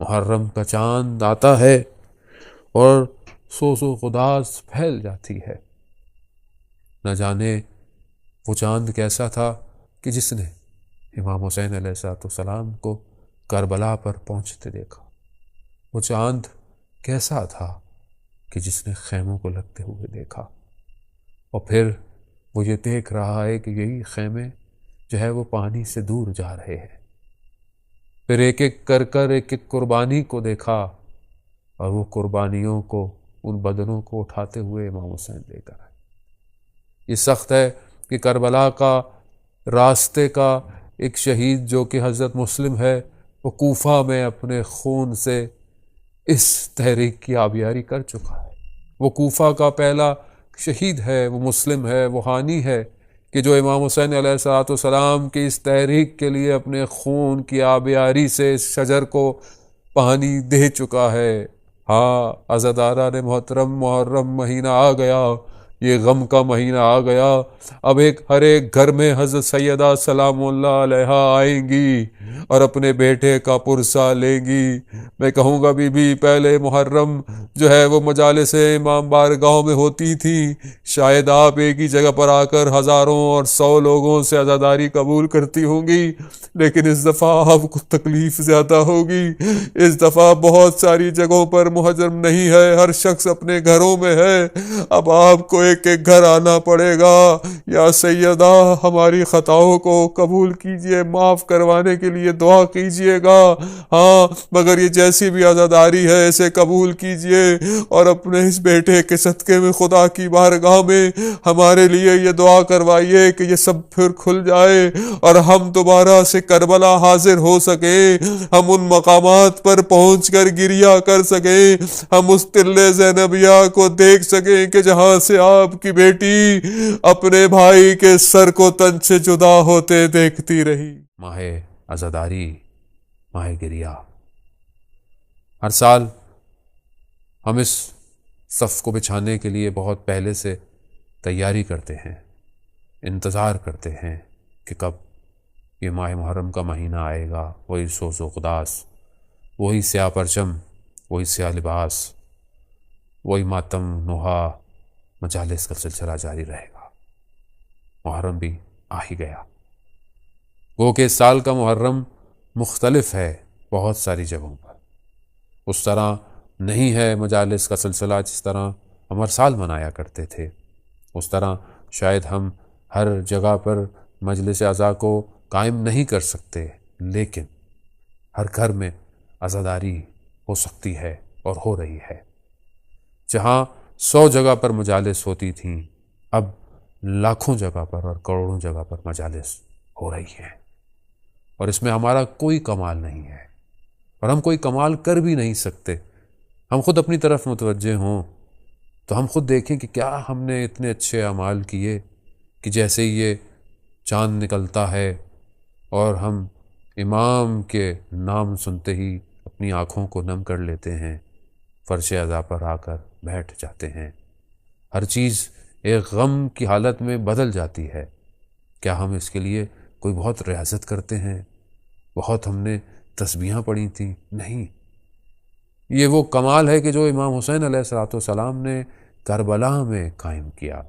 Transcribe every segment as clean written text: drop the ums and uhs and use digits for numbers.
محرم کا چاند آتا ہے اور سوز و قداس پھیل جاتی ہے۔ نہ جانے وہ چاند کیسا تھا کہ جس نے امام حسین علیہ السلام کو کربلا پر پہنچتے دیکھا۔ وہ چاند کیسا تھا کہ جس نے خیموں کو لگتے ہوئے دیکھا، اور پھر وہ یہ دیکھ رہا ہے کہ یہی خیمے جو ہے وہ پانی سے دور جا رہے ہیں۔ پھر ایک ایک کر ایک ایک قربانی کو دیکھا، اور وہ قربانیوں کو، ان بدنوں کو اٹھاتے ہوئے امام حسین لے کر آئے۔ یہ سخت ہے کہ کربلا کا راستے کا ایک شہید جو کہ حضرت مسلم ہے، وہ کوفہ میں اپنے خون سے اس تحریک کی آبیاری کر چکا ہے۔ وہ کوفہ کا پہلا شہید ہے، وہ مسلم ہے، وہ حانی ہے کہ جو امام حسین علیہ السلام کی اس تحریک کے لیے اپنے خون کی آبیاری سے اس شجر کو پانی دے چکا ہے۔ ہاں عزاداران محترم، محرم مہینہ آ گیا، یہ غم کا مہینہ آ گیا۔ اب ہر ایک گھر میں حضرت سیدہ سلام اللہ علیہا آئیں گی اور اپنے بیٹے کا پرسہ لیں گی۔ میں کہوں گا بی بی پہلے محرم جو ہے وہ مجالس امام بارگاہوں میں ہوتی تھی، شاید آپ ایک ہی جگہ پر آ کر ہزاروں اور 100 لوگوں سے عزاداری قبول کرتی ہوں گی، لیکن اس دفعہ آپ کو تکلیف زیادہ ہوگی۔ اس دفعہ بہت ساری جگہوں پر محرم نہیں ہے، ہر شخص اپنے گھروں میں ہے، اب آپ کو ایک ایک گھر آنا پڑے گا۔ یا سیدہ ہماری خطاؤں کو قبول کیجئے، معاف کروانے کے لیے دعا کیجئے گا۔ ہاں مگر یہ جیسی بھی عزاداری ہے اسے قبول کیجئے، اور اپنے اس بیٹے کے صدقے میں خدا کی بارگاہ میں ہمارے لیے یہ دعا کروائیے کہ یہ سب پھر کھل جائے اور ہم دوبارہ سے کربلا حاضر ہو سکیں، ہم ان مقامات پر پہنچ کر گریہ کر سکیں، ہم اس تلِ زینبیہ کو دیکھ سکیں کہ جہاں سے آپ کی بیٹی اپنے بھائی کے سر کو تن سے جدا ہوتے دیکھتی رہی۔ ماہ عزاداری، ماہ گریہ، ہر سال ہم اس صف کو بچھانے کے لیے بہت پہلے سے تیاری کرتے ہیں، انتظار کرتے ہیں کہ کب یہ ماہ محرم کا مہینہ آئے گا۔ وہی سوز و قداس، وہی سیاہ پرچم، وہی سیاہ لباس، وہی ماتم نوحہ، مجالس کا سلسلہ جاری رہے گا۔ محرم بھی آ ہی گیا، گو کہ اس سال کا محرم مختلف ہے بہت ساری جگہوں پر۔ اس طرح نہیں ہے مجالس کا سلسلہ جس طرح ہم ہر سال منایا کرتے تھے، اس طرح شاید ہم ہر جگہ پر مجلس عزا کو قائم نہیں کر سکتے، لیکن ہر گھر میں عزاداری ہو سکتی ہے اور ہو رہی ہے۔ جہاں 100 جگہ پر مجالس ہوتی تھیں، اب لاکھوں جگہ پر اور کروڑوں جگہ پر مجالس ہو رہی ہیں، اور اس میں ہمارا کوئی کمال نہیں ہے، اور ہم کوئی کمال کر بھی نہیں سکتے۔ ہم خود اپنی طرف متوجہ ہوں تو ہم خود دیکھیں کہ کیا ہم نے اتنے اچھے اعمال کیے کہ جیسے ہی یہ چاند نکلتا ہے اور ہم امام کے نام سنتے ہی اپنی آنکھوں کو نم کر لیتے ہیں، فرش عزا پر آ کر بیٹھ جاتے ہیں، ہر چیز ایک غم کی حالت میں بدل جاتی ہے۔ کیا ہم اس کے لیے کوئی بہت ریاضت کرتے ہیں، بہت ہم نے تسبیحاں پڑھی تھیں؟ نہیں، یہ وہ کمال ہے کہ جو امام حسین علیہ السلام نے کربلا میں قائم کیا،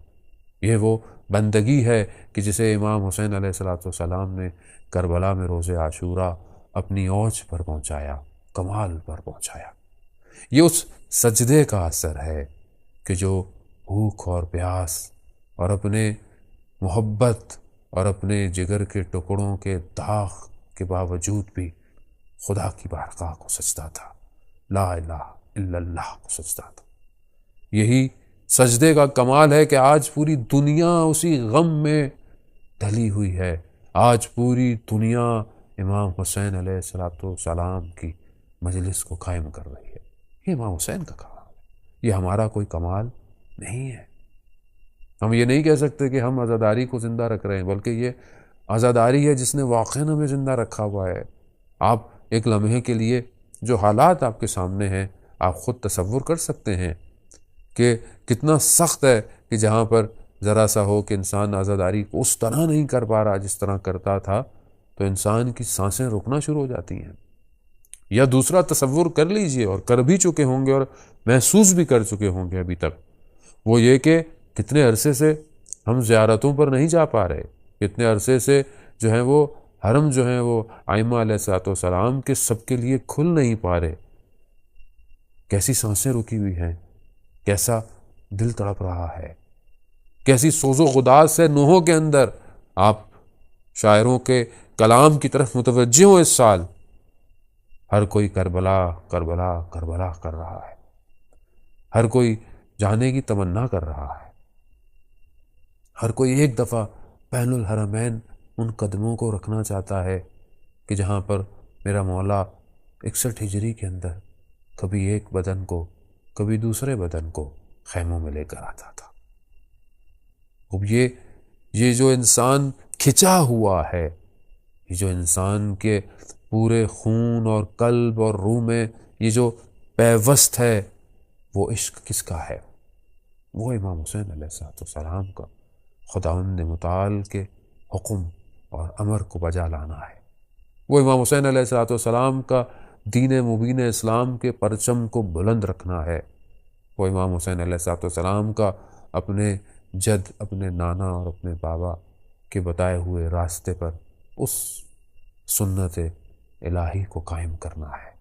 یہ وہ بندگی ہے کہ جسے امام حسین علیہ السلام نے کربلا میں روز عاشوراء اپنی اوج پر پہنچایا، کمال پر پہنچایا۔ یہ اس سجدے کا اثر ہے کہ جو بھوک اور پیاس اور اپنے محبت اور اپنے جگر کے ٹکڑوں کے داغ کے باوجود بھی خدا کی بارگاہ کو سجدہ تھا، لا الہ الا اللہ کو سجدہ تھا۔ یہی سجدے کا کمال ہے کہ آج پوری دنیا اسی غم میں ڈھلی ہوئی ہے، آج پوری دنیا امام حسین علیہ السلام کی مجلس کو قائم کر رہی ہے۔ یہ امام حسین کا کمال ہے، یہ ہمارا کوئی کمال نہیں ہے۔ ہم یہ نہیں کہہ سکتے کہ ہم عزاداری کو زندہ رکھ رہے ہیں، بلکہ یہ عزاداری ہے جس نے واقعاً ہمیں زندہ رکھا ہوا ہے۔ آپ ایک لمحے کے لیے جو حالات آپ کے سامنے ہیں، آپ خود تصور کر سکتے ہیں کہ کتنا سخت ہے کہ جہاں پر ذرا سا ہو کہ انسان عزاداری کو اس طرح نہیں کر پا رہا جس طرح کرتا تھا، تو انسان کی سانسیں رکنا شروع ہو جاتی ہیں۔ یا دوسرا تصور کر لیجئے، اور کر بھی چکے ہوں گے اور محسوس بھی کر چکے ہوں گے ابھی تک، وہ یہ کہ کتنے عرصے سے ہم زیارتوں پر نہیں جا پا رہے، کتنے عرصے سے جو ہیں وہ حرم جو ہیں وہ ائمہ علیہ الصلوۃ والسلام کے سب کے لیے کھل نہیں پا رہے، کیسی سانسیں رکی ہوئی ہیں، کیسا دل تڑپ رہا ہے، کیسی سوز و غداز سے نوحوں کے اندر آپ شاعروں کے کلام کی طرف متوجہ ہوں۔ اس سال ہر کوئی کربلا کربلا کربلا کر رہا ہے، ہر کوئی جانے کی تمنا کر رہا ہے، ہر کوئی ایک دفعہ بین الحرمین ان قدموں کو رکھنا چاہتا ہے کہ جہاں پر میرا مولا 61 ہجری کے اندر کبھی ایک بدن کو کبھی دوسرے بدن کو خیموں میں لے کر آتا تھا۔ اب یہ جو انسان کھچا ہوا ہے، یہ جو انسان کے پورے خون اور قلب اور روح میں یہ جو پیوست ہے، وہ عشق کس کا ہے؟ وہ امام حسین علیہ السلام کا خداوند متعال کے حکم اور امر کو بجا لانا ہے، وہ امام حسین علیہ السلام کا دین مبین اسلام کے پرچم کو بلند رکھنا ہے، وہ امام حسین علیہ السلام کا اپنے جد، اپنے نانا اور اپنے بابا کے بتائے ہوئے راستے پر اس سنت الہی کو قائم کرنا ہے۔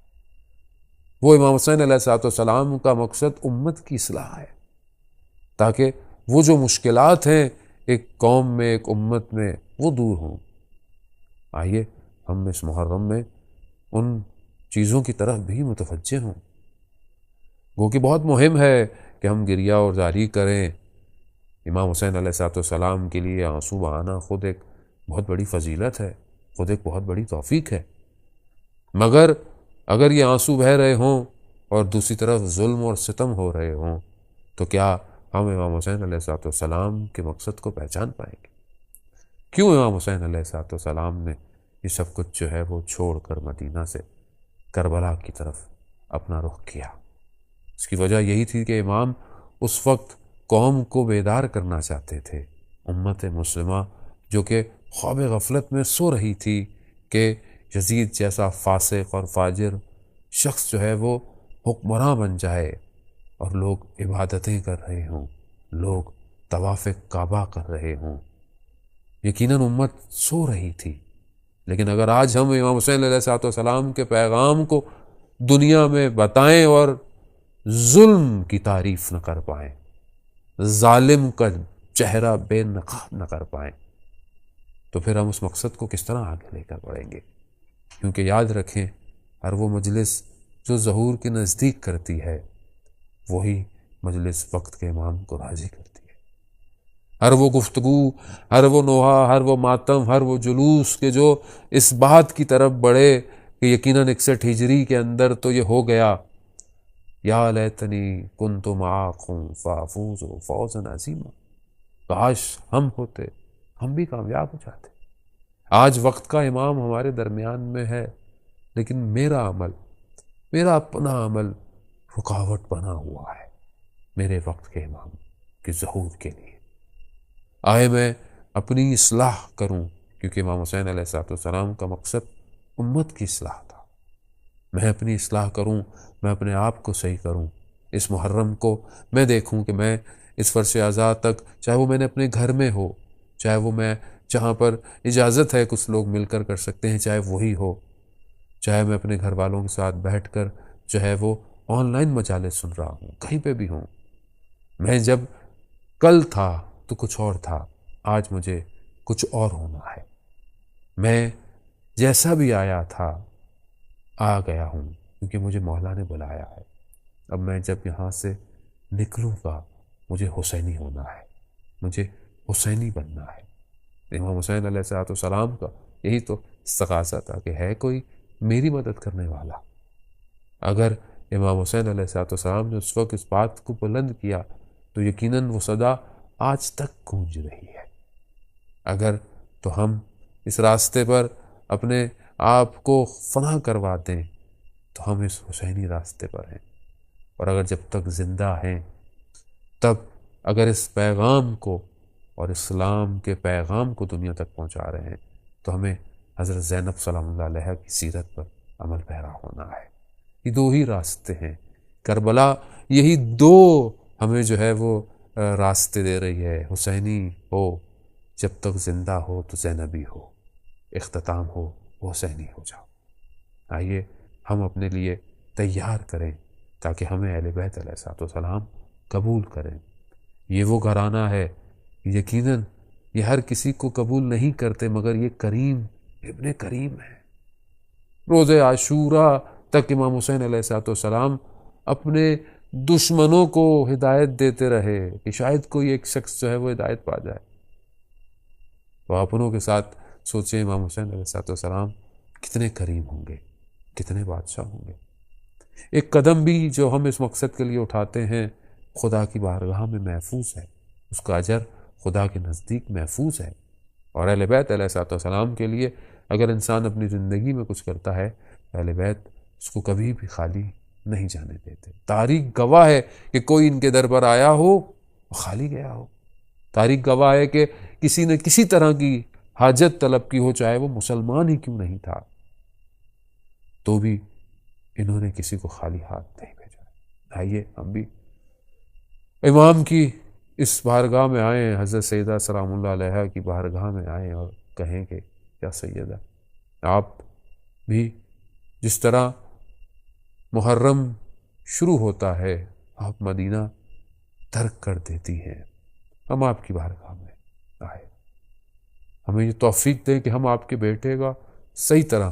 وہ امام حسین علیہ السلام کا مقصد امت کی اصلاح ہے، تاکہ وہ جو مشکلات ہیں ایک قوم میں، ایک امت میں، وہ دور ہوں۔ آئیے ہم اس محرم میں ان چیزوں کی طرف بھی متوجہ ہوں۔ وہ کہ بہت مہم ہے کہ ہم گریہ اور زاری کریں، امام حسین علیہ السلام کے لیے آنسو بہانا خود ایک بہت بڑی فضیلت ہے، خود ایک بہت بڑی توفیق ہے، مگر اگر یہ آنسو بہہ رہے ہوں اور دوسری طرف ظلم اور ستم ہو رہے ہوں تو کیا ہم امام حسین علیہ السلام کے مقصد کو پہچان پائیں گے؟ کیوں امام حسین علیہ السلام نے یہ سب کچھ جو ہے وہ چھوڑ کر مدینہ سے کربلا کی طرف اپنا رخ کیا؟ اس کی وجہ یہی تھی کہ امام اس وقت قوم کو بیدار کرنا چاہتے تھے، امت مسلمہ جو کہ خواب غفلت میں سو رہی تھی کہ یزید جیسا فاسق اور فاجر شخص جو ہے وہ حکمراں بن جائے اور لوگ عبادتیں کر رہے ہوں، لوگ طواف کعبہ کر رہے ہوں۔ یقیناً امت سو رہی تھی، لیکن اگر آج ہم امام حسین علیہ السلام کے پیغام کو دنیا میں بتائیں اور ظلم کی تعریف نہ کر پائیں، ظالم کا چہرہ بے نقاب نہ کر پائیں، تو پھر ہم اس مقصد کو کس طرح آگے لے کر بڑھیں گے؟ کیونکہ یاد رکھیں، ہر وہ مجلس جو ظہور کے نزدیک کرتی ہے وہی مجلس وقت کے امام کو راضی کرتی ہے۔ ہر وہ گفتگو، ہر وہ نوحہ، ہر وہ ماتم، ہر وہ جلوس کہ جو اس بات کی طرف بڑھے کہ یقیناً 61 ہجری کے اندر تو یہ ہو گیا، یا لیتنی کنت معاکم فافوز فوزا عظیما، کاش ہم ہوتے، ہم بھی کامیاب ہو جاتے۔ آج وقت کا امام ہمارے درمیان میں ہے، لیکن میرا عمل، میرا اپنا عمل رکاوٹ بنا ہوا ہے میرے وقت کے امام کے ظہور کے لیے۔ آئے میں اپنی اصلاح کروں، کیونکہ امام حسین علیہ السلام کا مقصد امت کی اصلاح تھا۔ میں اپنی اصلاح کروں، میں اپنے آپ کو صحیح کروں۔ اس محرم کو میں دیکھوں کہ میں اس فرش ازاں تک، چاہے وہ میں نے اپنے گھر میں ہو، چاہے وہ میں جہاں پر اجازت ہے کچھ لوگ مل کر سکتے ہیں چاہے وہی ہو، چاہے میں اپنے گھر والوں کے ساتھ بیٹھ کر جو ہے وہ آن لائن مجالس سن رہا ہوں، کہیں پہ بھی ہوں۔ میں جب کل تھا تو کچھ اور تھا، آج مجھے کچھ اور ہونا ہے۔ میں جیسا بھی آیا تھا آ گیا ہوں، کیونکہ مجھے مولا نے بلایا ہے۔ اب میں جب یہاں سے نکلوں گا مجھے حسینی ہونا ہے، مجھے حسینی بننا ہے۔ امام حسین علیہ السلام کا یہی تو استغاثہ تھا کہ ہے کوئی میری مدد کرنے والا۔ اگر امام حسین علیہ السلام نے اس وقت اس بات کو بلند کیا تو یقیناً وہ صدا آج تک گونج رہی ہے۔ اگر تو ہم اس راستے پر اپنے آپ کو فنا کروا دیں تو ہم اس حسینی راستے پر ہیں، اور اگر جب تک زندہ ہیں تب اگر اس پیغام کو اور اسلام کے پیغام کو دنیا تک پہنچا رہے ہیں تو ہمیں حضرت زینب سلام اللہ علیہ کی سیرت پر عمل پیرا ہونا ہے۔ یہ دو ہی راستے ہیں، کربلا یہی دو ہمیں جو ہے وہ راستے دے رہی ہے۔ حسینی ہو جب تک زندہ ہو تو زینبی ہو، اختتام ہو حسینی ہو جاؤ۔ آئیے ہم اپنے لیے تیار کریں تاکہ ہمیں اہل بیت علیہ السلام قبول کریں۔ یہ وہ گھرانہ ہے، یقیناً یہ ہر کسی کو قبول نہیں کرتے، مگر یہ کریم ابن کریم ہے۔ روز عاشورہ تک امام حسین علیہ السلام اپنے دشمنوں کو ہدایت دیتے رہے کہ شاید کوئی ایک شخص جو ہے وہ ہدایت پا جائے۔ تو اپنوں کے ساتھ سوچیں امام حسین علیہ السلام کتنے کریم ہوں گے، کتنے بادشاہ ہوں گے۔ ایک قدم بھی جو ہم اس مقصد کے لیے اٹھاتے ہیں خدا کی بارگاہ میں محفوظ ہے، اس کا اجر خدا کے نزدیک محفوظ ہے۔ اور اہل بیت علیہ السلام کے لیے اگر انسان اپنی زندگی میں کچھ کرتا ہے، اہل بیت اس کو کبھی بھی خالی نہیں جانے دیتے۔ تاریخ گواہ ہے کہ کوئی ان کے در پر آیا ہو وہ خالی گیا ہو۔ تاریخ گواہ ہے کہ کسی نے کسی طرح کی حاجت طلب کی ہو، چاہے وہ مسلمان ہی کیوں نہیں تھا، تو بھی انہوں نے کسی کو خالی ہاتھ نہیں بھیجا۔ آئیے ہم بھی امام کی اس بارگاہ میں آئیں، حضرت سیدہ سلام اللہ علیہا کی بارگاہ میں آئیں اور کہیں کہ یا سیدہ، آپ بھی جس طرح محرم شروع ہوتا ہے آپ مدینہ ترک کر دیتی ہیں، ہم آپ کی بارگاہ میں آئے، ہمیں یہ توفیق دیں کہ ہم آپ کے بیٹے کا صحیح طرح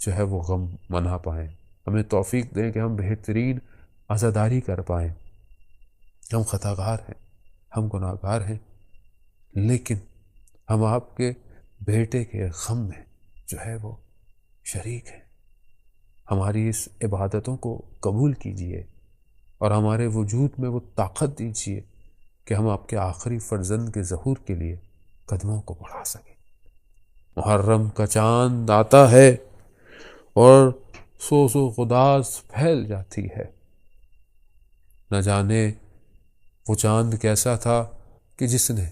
جو ہے وہ غم منا پائیں، ہمیں توفیق دیں کہ ہم بہترین عزاداری کر پائیں۔ ہم خطاکار ہیں، ہم گناہگار ہیں، لیکن ہم آپ کے بیٹے کے غم میں جو ہے وہ شریک ہیں۔ ہماری اس عبادتوں کو قبول کیجئے اور ہمارے وجود میں وہ طاقت دیجئے کہ ہم آپ کے آخری فرزند کے ظہور کے لیے قدموں کو بڑھا سکیں۔ محرم کا چاند آتا ہے اور سوز و گداز پھیل جاتی ہے۔ نہ جانے وہ چاند کیسا تھا کہ جس نے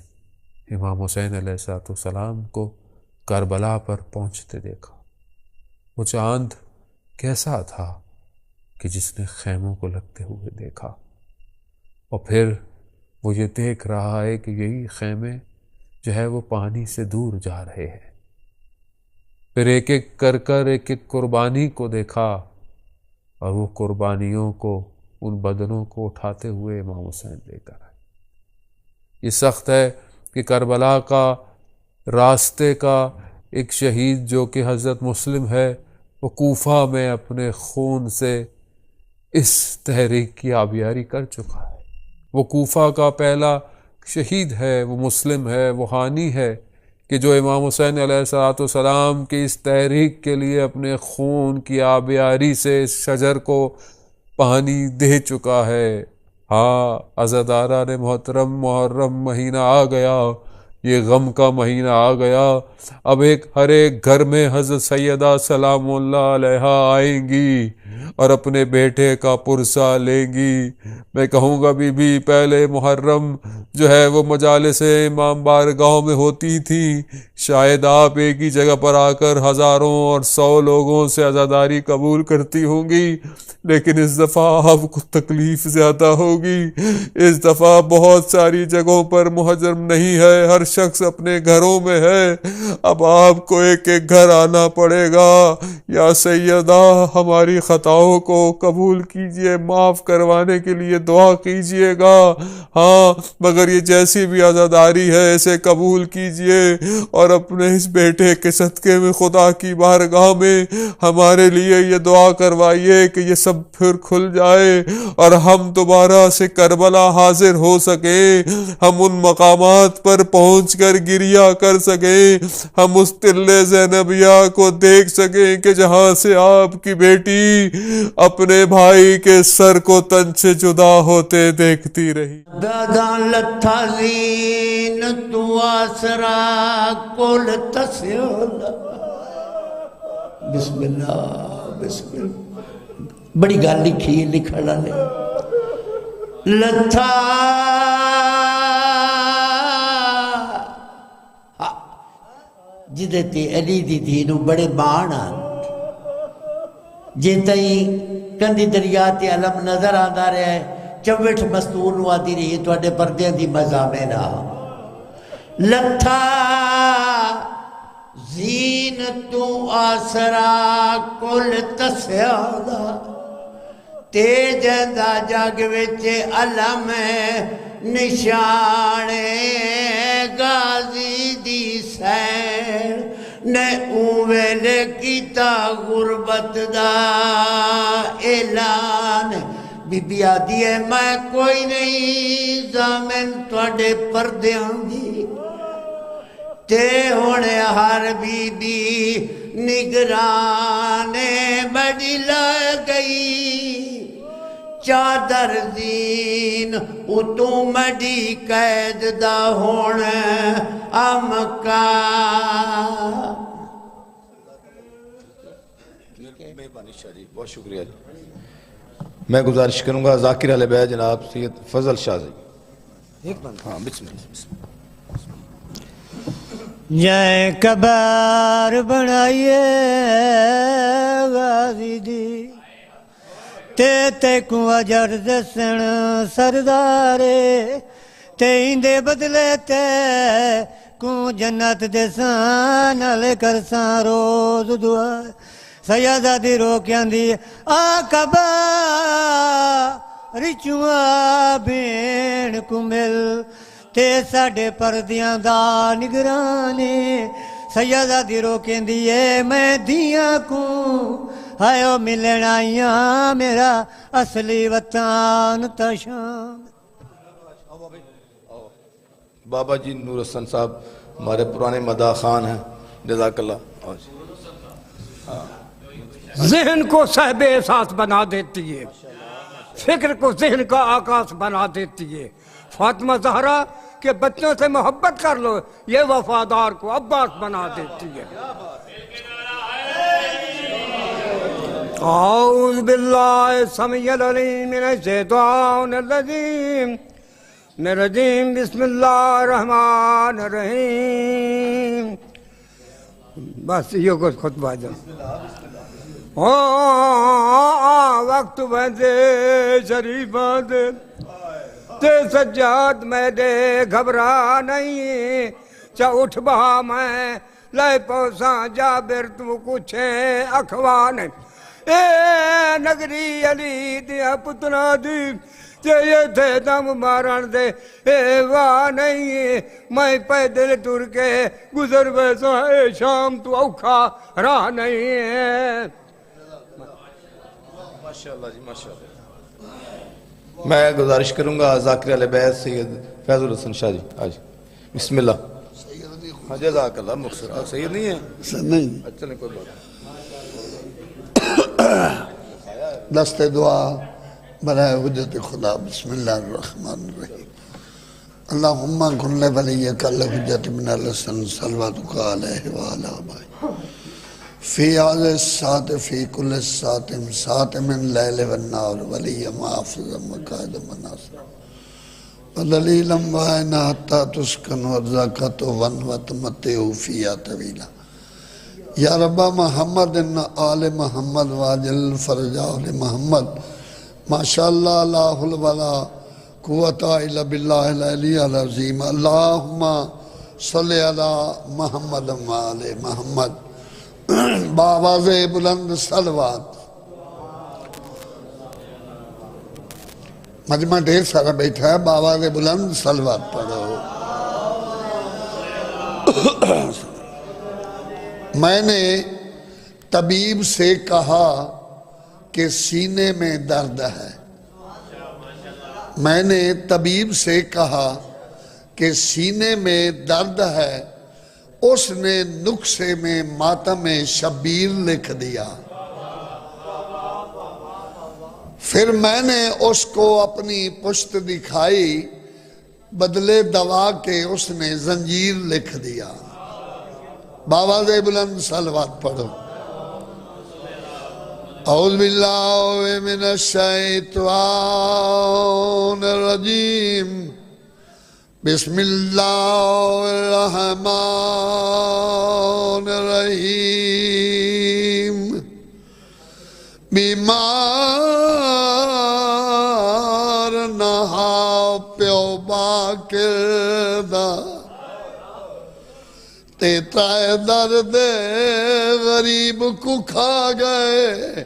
امام حسین علیہ السلام کو کربلا پر پہنچتے دیکھا۔ وہ چاند کیسا تھا کہ جس نے خیموں کو لگتے ہوئے دیکھا، اور پھر وہ یہ دیکھ رہا ہے کہ یہی خیمے جو ہے وہ پانی سے دور جا رہے ہیں۔ پھر ایک ایک کر ایک ایک قربانی کو دیکھا، اور وہ قربانیوں کو، ان بدنوں کو اٹھاتے ہوئے امام حسین لے کر آئے۔ یہ سخت ہے کہ کربلا کا راستے کا ایک شہید جو کہ حضرت مسلم ہے، وہ کوفہ میں اپنے خون سے اس تحریک کی آبیاری کر چکا ہے۔ وہ کوفہ کا پہلا شہید ہے، وہ مسلم ہے، وہ حانی ہے کہ جو امام حسین علیہ السلام کی اس تحریک کے لیے اپنے خون کی آبیاری سے اس شجر کو پانی دے چکا ہے۔ ہاں عزاداران محترم، محرم مہینہ آ گیا، یہ غم کا مہینہ آ گیا۔ اب ہر ایک گھر میں حضرت سیدہ سلام اللہ علیہا آئیں گی اور اپنے بیٹے کا پرسہ لیں گی۔ میں کہوں گا بی پہلے محرم جو ہے وہ مجالس امام بارگاہوں میں ہوتی تھی، شاید آپ ایک ہی جگہ پر آ کر ہزاروں اور 100 لوگوں سے عزاداری قبول کرتی ہوں گی، لیکن اس دفعہ آپ کو تکلیف زیادہ ہوگی۔ اس دفعہ بہت ساری جگہوں پر محرم نہیں ہے، ہر شخص اپنے گھروں میں ہے، اب آپ کو ایک ایک گھر آنا پڑے گا۔ یا سیدہ ہماری خطاؤں کو قبول کیجئے، معاف کروانے کے لیے دعا کیجئے گا۔ ہاں مگر یہ جیسی بھی عزاداری ہے اسے قبول کیجئے، اور اپنے اس بیٹے کے صدقے میں خدا کی بارگاہ میں ہمارے لیے یہ دعا کروائیے کہ یہ سب پھر کھل جائے اور ہم دوبارہ سے کربلا حاضر ہو سکیں، ہم ان مقامات پر پہنچ کر گریہ کر سکیں، ہم اس تلے زینبیہ کو دیکھ سکیں کہ جہاں سے آپ کی بیٹی اپنے بھائی کے سر کو تن سے جدا ہوتے دیکھتی رہی۔ دادان لتھا زین تو آسرا کول تسیولا، بسم اللہ بسم اللہ، بڑی گال لکھی ہے لکھنا نے، لتھا جدے تے علی دی دھی نو بڑے بان آن، جے تئی کندی دریا تے علم نظر آندا رہا ہے چوٹ مستور نو آتی رہی تواڈے پردیاں دی مزہ میں نہ لتھا زینتوں آسرا کل تسیادا تے جندا جگ وچ علم نشانے غازی دی سیر نے اویل کیتا غربت دا اعلان بی بی آدھی ہے میں کوئی نہیں زامن تواڈے پردیاں دی تے ہونے ہر بی بی نگرانے بڑی لگئی چادر زین اتوں مڈی قید دا ہونے امکا مہربانی شاہ جی بہت شکریہ جی میں گزارش کروں گا ذاکر علیہ بیت جناب سید فضل شاہ جی ایک بند ہاں بسم اللہ جائے کبار بنائیے غازی دی تے کو اجر دسن سردارے تے اندے بدلے تے کو جنت دسان علی کرسان روز دعا سیادہ دی روکیاں دی آقبا رچوا بین کو مل تے ساڑے پردیاں دا نگرانے سیادہ دی روکیں دیئے میں دیاں کو آئیو ملن آئیاں میرا اصلی وطن تشان بابا جی نور حسن صاحب ہمارے پرانے مداح خان ہیں جزاک اللہ ذہن کو صاحب احساس بنا دیتی ہے فکر کو ذہن کا آکاش بنا دیتی ہے فاطمہ زہرا کہ بچوں سے محبت کر لو یہ وفادار کو عباس بنا دیتی ہے اعوذ باللہ السمیع العلیم من الشیطان الرجیم بسم اللہ الرحمن الرحیم بس یہ کچھ خطبہ جب وقت بندے شریفہ دے تے سجاد میں دے گھبرا نہیں چا اٹھ بہا میں لائے پوساں جابر تو کچھ اخوان اے نگری علی دیا پتنا دی تے یہ تھے دم مارن دے اے واہ نہیں میں پیدل ٹر کے گزر ویسا اے شام تو اوکھا راہ نہیں ماشاءاللہ جی ماشاءاللہ میں گزارش کروں گا ذاکر علیہ بیت سید فیض الحسن شاہ جی آج بسم اللہ جزاک اللہ مختصر سید نہیں ہے نہیں اچھا نہیں کوئی بات دست دعا برائے حجت خدا بسم اللہ الرحمن الرحیم اللہم کن لولیک الحجت من الحسن صلواتک علیہ وعلا آبائی فی آل السات فی کل السات من لیل والنار ولی محافظ مقاید مناصر ودلیلا وائنا حتی تسکن ورزاقت ونوت متعو فیا طویلا یا رب محمد ان آل محمد واجل فرج آل محمد ماشاءاللہ لا حول ولا قوت الا باللہ العلی العظیم اللہم صلی علی محمد وآل محمد بآواز بلند صلوات مجمع ڈھیر سارا بیٹھا ہے بآواز بلند صلوات پڑھو میں نے طبیب سے کہا کہ سینے میں درد ہے میں نے طبیب سے کہا کہ سینے میں درد ہے اس نے نقصے میں ماتم شبیر لکھ دیا پھر میں نے اس کو اپنی پشت دکھائی بدلے دوا کے اس نے زنجیر لکھ دیا بآواز بلند صلوات پڑھو اعوذ باللہ من الشیطان الرجیم بسم اللہ الرحمن الرحیم بیمار نہا پیو باکر دا تے ترائے درد غریب کو کھا گئے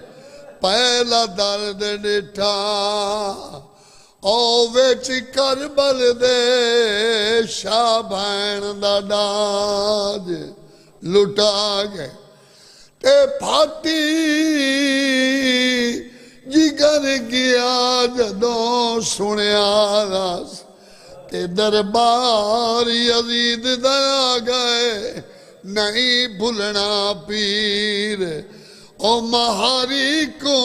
پہلا درد ڈٹھا او ویچ کربل دے شاہ بھین دا ڈاج لٹا گئے تے پھاٹی جگر گیا جدوں سنیا راس تے دربار یزید دیا گئے نہیں بھولنا پیر او مہاری کو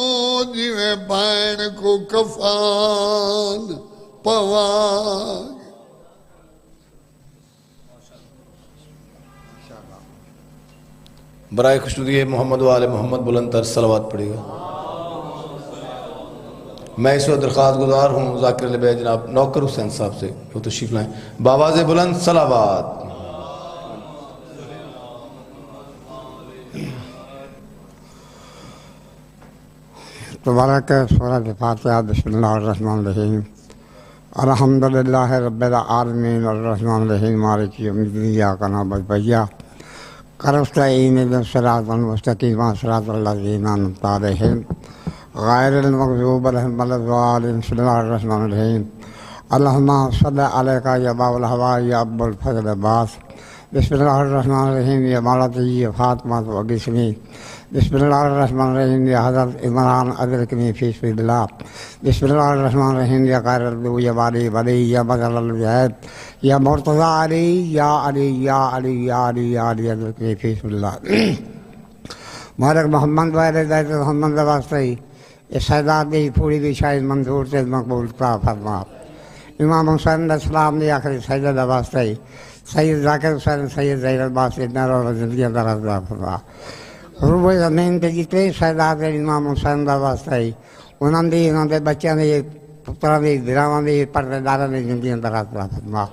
جویں بین کو کفان پواگ برائے خوشنودی محمد و آل محمد بلند تر صلوات پڑھے گا۔ میں اس وقت درخواست گزار ہوں ذاکر علی بھائی جناب نوکر حسین صاحب سے وہ تشریف لائیں بآواز بلند صلوات۔ تبارک سورۃ فاتحہ بسم اللہ الرحمن الرحیم الحمدللہ رب العالمین الرحمن الرحیم مالک یوم الدین ایاک نعبد و ایاک نستعین اهدنا الصراط المستقیم صراط الذین انعمت علیہم غیر المغضوب علیہم ولا الضالین بسم اللہ الرحمن الرحیم اللہم صل علیک یا باب الہوا یا ابو الفضل عباس بسم اللہ الرحمن الرحیم یا مولاتی فاطمہ وغیثنی بسم اللہ الرحمن الرحیم یا حضرت عمران ادرکنی فی سبیل اللہ بسم اللہ الرحمن الرحیم یا خیر الدو یا ولی ولی یا بدل الجہد یا مرتضی علی یا علی یا علی یا علی یا علی ادرکنی فی سبیل اللہ مالک محمد وائر دائت محمد واسطی اس حیدات دی پوری بھی شاید منظور سے مقبول کا فرما امام حسین علیہ السلام نے آخری سجدہ واسطی سید ذاکر حسین سید زہیر الباس نر اور زندگی درازہ فرما روح زمین پہ جتنے سجدات امام حسین دا واسطی انہوں دے بچیاں دے پتراں دے دراواں دے پردے داراں دے زندگی درازہ فرما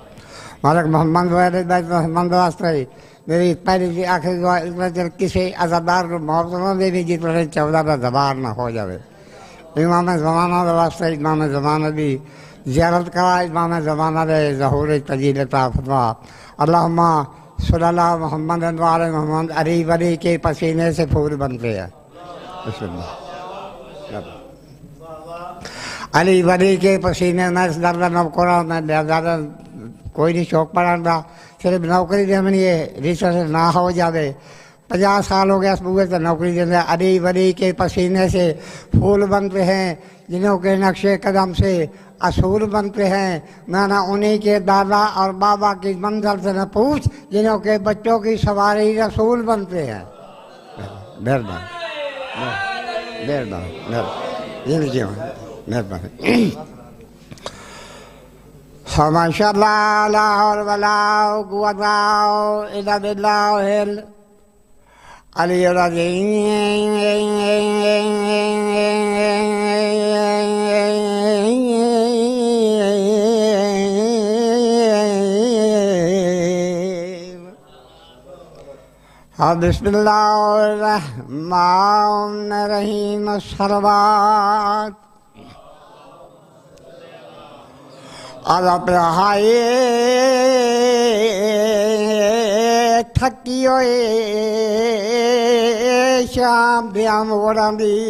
مالک محمد وائر دائت محمد واسطی میری پہلی جی آخری دعا اتنا چل کسی عزادار کو محبت نہ دے بھی جتنا 14 کا زبان نہ ہو جائے امام زمانہ دے واسطے امام زمانہ دی زیارت کرا امام زمانہ دے ظہور تجلیل عطا فرما اللہم صلی اللہ محمد و علی محمد علی ولی کے پسینے سے پھول بنتے ہیں بسم اللہ علی ولی کے پسینے میں اس درد نوکرہ میں زیادہ کوئی نہیں شوق پڑھا صرف نوکری دے منی ریسرچ نہ ہو جاوے 50 سال ہو گیا اس بوئے تو نوکری دے علی ولی کے پسینے سے پھول بنتے ہیں جنہوں کے نقش قدم سے اصول بنتے ہیں میں انہی کے دادا اور بابا کی منزل سے نہ پوچھ جنہوں کے بچوں کی سواری رسول بنتے ہیں مہربانی ماشاء اللہ لا حول ولا قوة الا بالله العلي العظيم بسم اللہ الرحمن الرحیم الصلوات عذاب ہائے تھکی ہوئے شام دیا موڑاں دی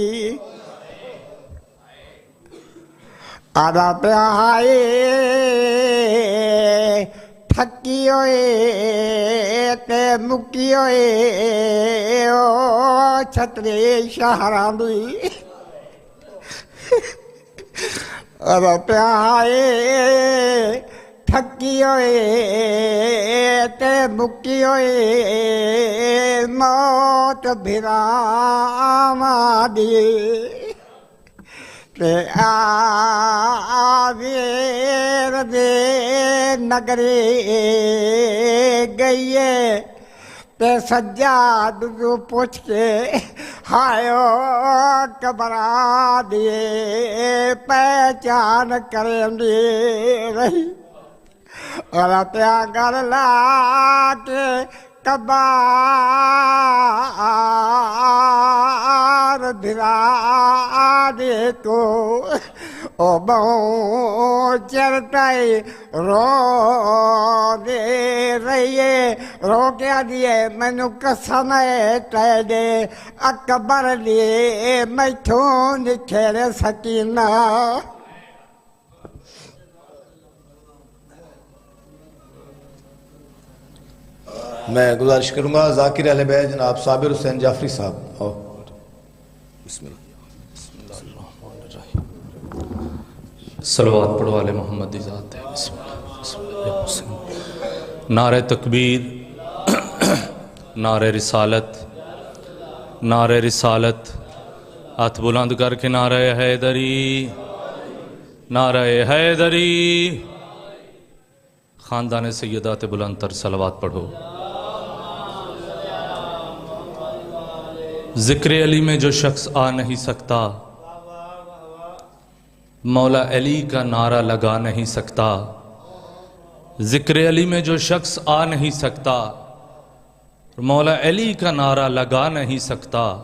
عذاب ہائے تھکی ہوئے تے مکی ہوئے او چھتری شہراں دی عذاب ہائے تھکی ہوئے تے مکی ہوئے موت بھرام دی تے آویر دے نگری گئیے تے سجاد کو پوچھ کے ہائیو کبرا دیے پہچان کریں دی رہی اور پیا گھر لا کے کبا یار دھرارے کو او بہوں چرتائی رو دے رہیے رو کیا دیئے مینو قسم ٹے دے اکبر دیئے میٹھوں نکھیرے سکینہ میں گزارش کروں گا ذاکر اہل بیت جناب صابر حسین جعفری صاحب آؤ بسم اللہ صلوات پڑھو آل محمد دی ذات ہے بسم اللہ نعرہ تکبیر نعرہ رسالت نعرہ رسالت ہاتھ بلند کر کے نعرہ حیدری نعرہ حیدری خاندان سیدات بلند تر صلوات پڑھو ذکر علی میں جو شخص آ نہیں سکتا مولا علی کا نعرہ لگا نہیں سکتا ذکر علی میں جو شخص آ نہیں سکتا مولا علی کا نعرہ لگا نہیں سکتا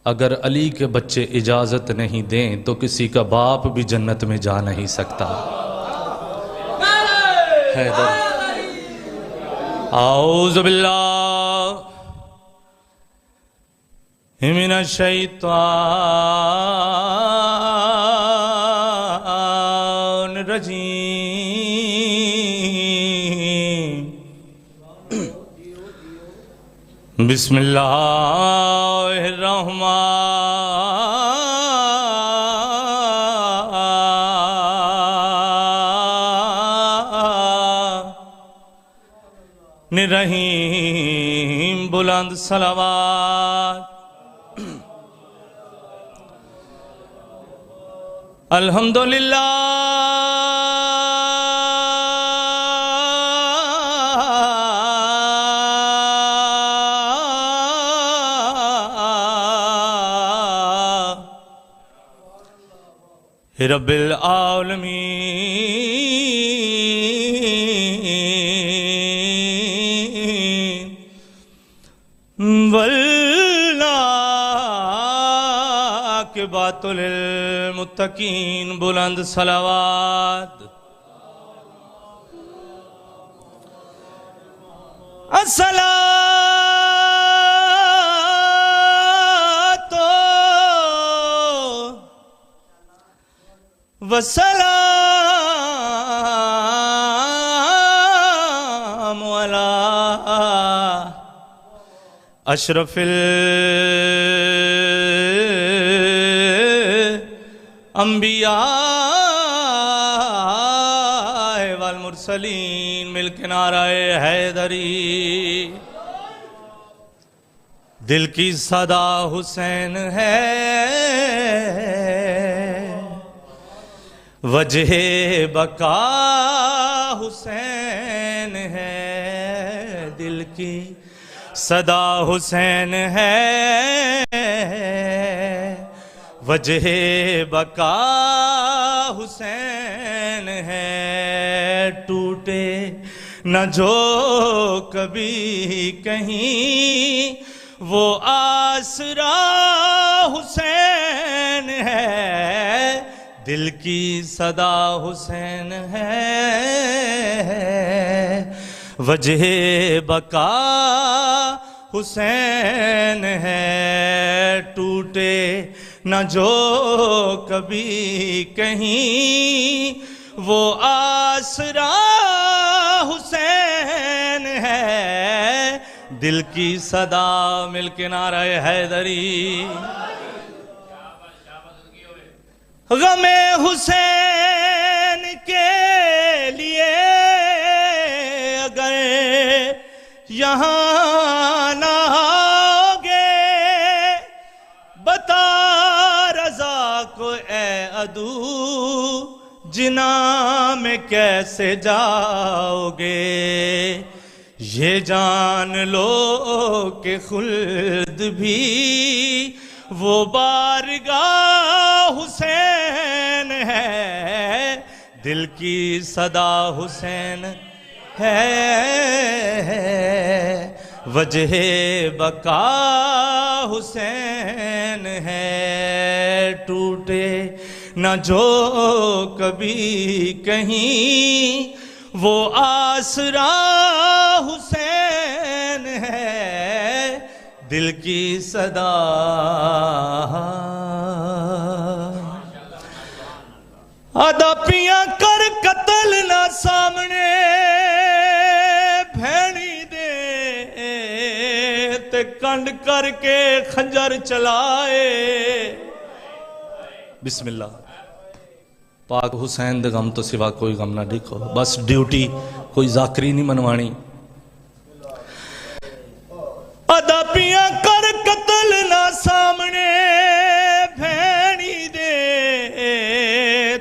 اگر علی کے بچے اجازت نہیں دیں تو کسی کا باپ بھی جنت میں جا نہیں سکتا اعوذ باللہ من الشیطان الرجیم بسم اللہ الرحمن الرحیم بلند صلوات الحمدللہ رب العالمین والعاقبۃ للمتقین بلند صلوات والسلام علی اشرف الانبیاء والمرسلین مل کے نعرہ حیدری دل کی صدا حسین ہے وجہ بقا حسین ہے دل کی صدا حسین ہے وجہ بقا حسین ہے ٹوٹے نہ جو کبھی کہیں وہ آسرا حسین ہے دل کی صدا حسین ہے وجہ بقا حسین ہے ٹوٹے نہ جو کبھی کہیں وہ آسرا حسین ہے دل کی صدا مل کے نعرہ حیدری غم حسین کے لیے اگر یہاں نہ ہوگے بتا رضا کو اے عدو جنا میں کیسے جاؤ گے یہ جان لو کہ خلد بھی وہ بارگاہ حسین ہے دل کی صدا حسین ہے وجہ بقا حسین ہے، ٹوٹے نہ جو کبھی کہیں وہ آسرا حسین ہے، دل کی صدا آدھا پیاں کر قتل نہ سامنے بھینی دے، تے کنڈ کر کے خنجر چلائے۔ بسم اللہ۔ پاک حسین دے غم تو سوا کوئی غم نہ ڈکھو، بس ڈیوٹی کوئی ذاکری نہیں منوانی۔ آدھا پیاں کر قتل نہ سامنے بھینی دے،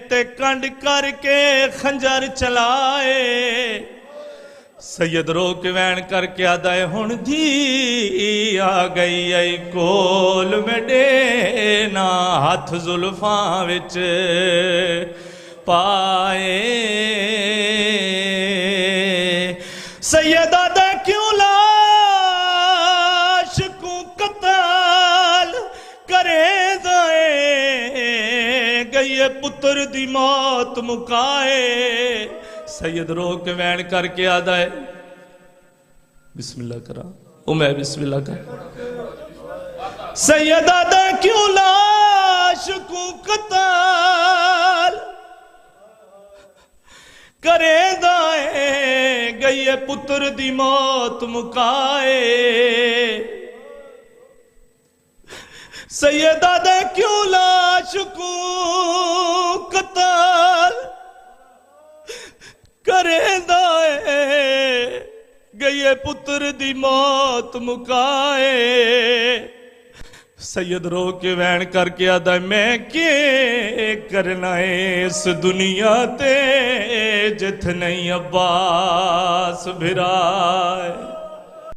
تے کنڈ کر کے خنجر چلائے۔ سید رو کے وین کر کے آدھائے ہن دھی آ گئی آئی کول میں ڈینا، ہاتھ زلفاں وچ پائے۔ سید آدھا کیوں لاش کو قتل کرے دائے، گئی پتر دی موت مکائے۔ سید رو کے وین کر کے آدھا ہے بسم اللہ کرا او میں بسم اللہ کر۔ سید آدھا کیوں لاش کو قتل کرے دائے، گئی پتر دی موت مکائے۔ سید آدھا کیوں لاش کو قتل کرے دائے، گئی پتر دی موت مکائے۔ سید رو کے وین کر کے آدھا میں کیے کرنا ہے اس دنیا تے، جت نہیں عباس بھرائے۔